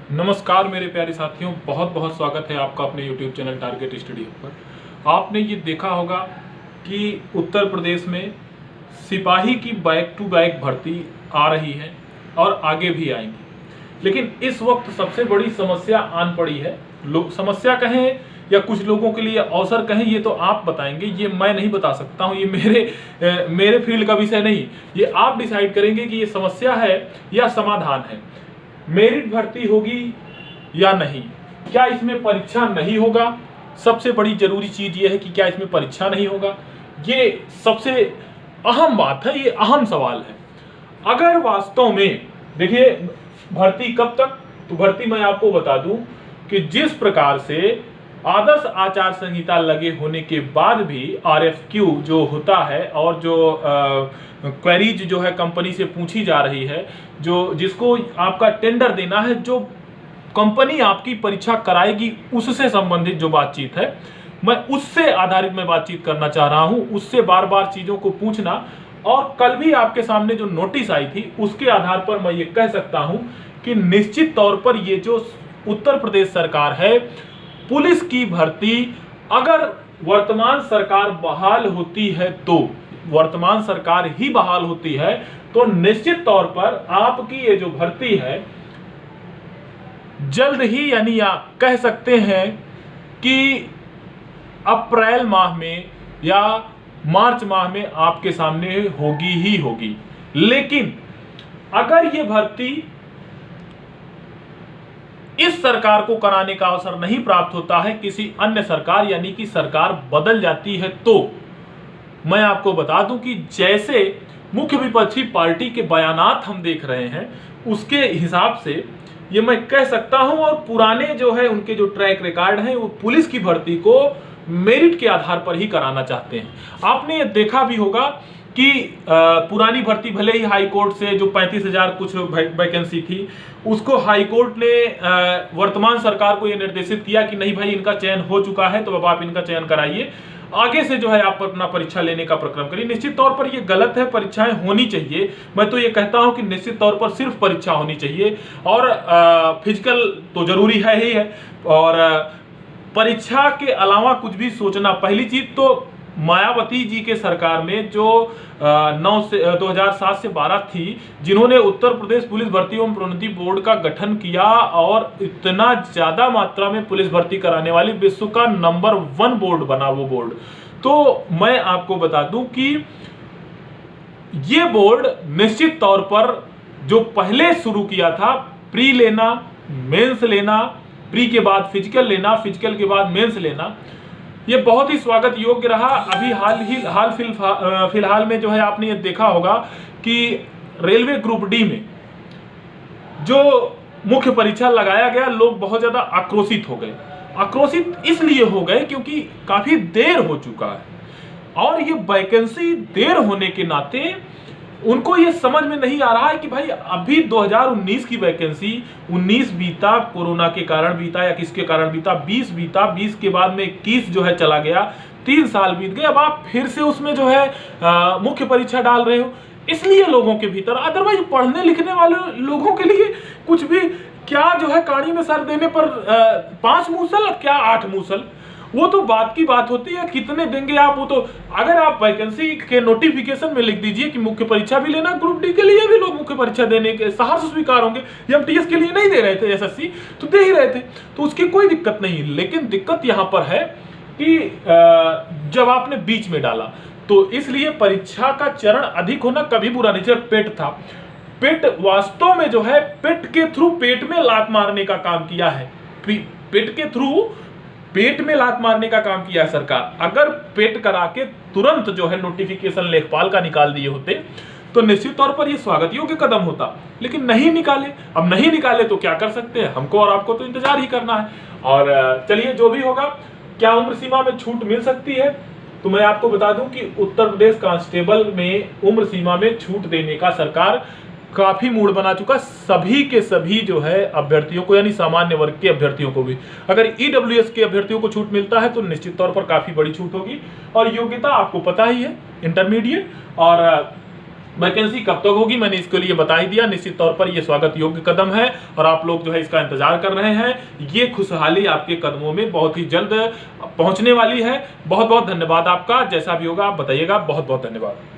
नमस्कार मेरे प्यारे साथियों, बहुत बहुत स्वागत है आपका अपने YouTube चैनल टारगेट स्टडी पर। आपने ये देखा होगा कि उत्तर प्रदेश में सिपाही की बैक टू बैक भर्ती आ रही है और आगे भी आएंगी। लेकिन इस वक्त सबसे बड़ी समस्या आन पड़ी है। लोग समस्या कहें या कुछ लोगों के लिए अवसर कहें, ये तो आप बताएंगे, ये मैं नहीं बता सकता हूँ। ये मेरे फील्ड का विषय नहीं, ये आप डिसाइड करेंगे कि ये समस्या है या समाधान है। मेरिट भर्ती होगी या नहीं, क्या इसमें परीक्षा नहीं होगा? सबसे बड़ी जरूरी चीज ये है कि क्या इसमें परीक्षा नहीं होगा। ये सबसे अहम बात है, ये अहम सवाल है। अगर वास्तव में देखिए भर्ती कब तक, तो भर्ती मैं आपको बता दूं कि जिस प्रकार से आदर्श आचार संहिता लगे होने के बाद भी RFQ जो होता है और जो क्वेरीज जो है कंपनी से पूछी जा रही है, जो जिसको आपका टेंडर देना है, जो कंपनी आपकी परीक्षा कराएगी उससे संबंधित जो बातचीत है, मैं उससे आधारित मैं बातचीत करना चाह रहा हूं। उससे बार बार चीजों को पूछना, और कल भी आपके सामने जो नोटिस आई थी उसके आधार पर मैं ये कह सकता हूं कि निश्चित तौर पर ये जो उत्तर प्रदेश सरकार है, पुलिस की भर्ती अगर वर्तमान सरकार बहाल होती है, तो वर्तमान सरकार ही बहाल होती है, तो निश्चित तौर पर आपकी ये जो भर्ती है जल्द ही, यानी आप कह सकते हैं कि अप्रैल माह में या मार्च माह में आपके सामने होगी ही होगी। लेकिन अगर ये भर्ती इस सरकार को कराने का अवसर नहीं प्राप्त होता है, किसी अन्य सरकार यानी कि सरकार बदल जाती है, तो मैं आपको बता दूं कि जैसे मुख्य विपक्षी पार्टी के बयानात हम देख रहे हैं, उसके हिसाब से ये मैं कह सकता हूं, और पुराने जो है उनके जो ट्रैक रिकॉर्ड है, वो पुलिस की भर्ती को मेरिट के आधार पर ही कराना चाहते हैं। आपने ये देखा भी होगा कि पुरानी भर्ती भले ही हाई कोर्ट से जो 35,000 कुछ वैकेंसी थी, उसको हाई कोर्ट ने वर्तमान सरकार को यह निर्देशित किया कि नहीं भाई, इनका चयन हो चुका है, तो अब आप इनका चयन कराइए, आगे से जो है आप अपना परीक्षा लेने का प्रक्रम करिए। निश्चित तौर पर यह गलत है, परीक्षाएं होनी चाहिए। मैं तो ये कहता हूं कि निश्चित तौर पर सिर्फ परीक्षा होनी चाहिए, और फिजिकल तो जरूरी है ही है, और परीक्षा के अलावा कुछ भी सोचना। पहली चीज तो मायावती जी के सरकार में जो 2007 से 12 थी, जिन्होंने उत्तर प्रदेश पुलिस भर्ती एवं प्रोन्नति बोर्ड का गठन किया, और इतना ज्यादा मात्रा में पुलिस भर्ती कराने वाली विश्व का नंबर 1 बोर्ड बना वो बोर्ड। तो मैं आपको बता दूं कि ये बोर्ड निश्चित तौर पर जो पहले शुरू किया था, प्री लेना, मेंस लेना, प्री के बाद फिजिकल लेना, फिजिकल के बाद मेंस लेना, ये बहुत ही स्वागत योग्य रहा। अभी फिलहाल में जो है आपने ये देखा होगा कि रेलवे ग्रुप डी में जो मुख्य परीक्षा लगाया गया, लोग बहुत ज्यादा आक्रोशित हो गए। आक्रोशित इसलिए हो गए क्योंकि काफी देर हो चुका है, और ये वैकेंसी देर होने के नाते उनको ये समझ में नहीं आ रहा है कि भाई अभी 2019 की वैकेंसी, 19 बीता, कोरोना के कारण बीता या किसके कारण बीता, 20 बीता, 20 के बाद में 21 जो है चला गया, 3 साल बीत गए। अब आप फिर से उसमें जो है मुख्य परीक्षा डाल रहे हो, इसलिए लोगों के भीतर, अदरवाइज पढ़ने लिखने वाले लोगों के लिए कुछ भी, क्या जो है कहानी में सर देने पर 5 मूसल, क्या 8 मूसल, वो तो बात की बात होती है, कितने देंगे आप। वो तो अगर आप वैकेंसी के नोटिफिकेशन में लिख दीजिए कि मुख्य परीक्षा भी लेना, ग्रुप डी के लिए भी लोग मुख्य परीक्षा देने के सहर्ष स्वीकार होंगे। MTS के लिए नहीं दे रहे थे, SSC तो दे ही रहे थे, तो उसकी कोई दिक्कत नहीं। लेकिन दिक्कत यहां पर है कि जब आपने बीच में डाला, तो इसलिए परीक्षा का चरण अधिक होना कभी बुरा नहीं। जब पेट था, पेट वास्तव में जो है पेट के थ्रू पेट में लात मारने का काम किया है, पेट के थ्रू पेट में लात मारने का काम किया है सरकार। अगर पेट करा के तुरंत जो है नोटिफिकेशन लेखपाल का निकाल दिए होते, तो निश्चित तौर पर यह स्वागत योग्य कदम होता। लेकिन नहीं निकाले। अब नहीं निकाले तो क्या कर सकते हैं, हमको और आपको तो इंतजार ही करना है। और चलिए, जो भी होगा, क्या उम्र सीमा में छूट मिल सकती है, तो मैं आपको बता दूं कि उत्तर प्रदेश कांस्टेबल में उम्र सीमा में छूट देने का सरकार काफी मूड बना चुका। सभी के सभी जो है अभ्यर्थियों को, यानी सामान्य वर्ग के अभ्यर्थियों को भी, अगर EWS के अभ्यर्थियों को छूट मिलता है तो निश्चित तौर पर काफी बड़ी छूट होगी। और योग्यता आपको पता ही है, इंटरमीडिएट, और वैकेंसी कब तक होगी मैंने इसके लिए बता ही दिया। निश्चित तौर पर यह स्वागत योग्य कदम है और आप लोग जो है इसका इंतजार कर रहे हैं। ये खुशहाली आपके कदमों में बहुत ही जल्द पहुंचने वाली है। बहुत बहुत धन्यवाद आपका। जैसा भी होगा आप बताइएगा। बहुत बहुत धन्यवाद।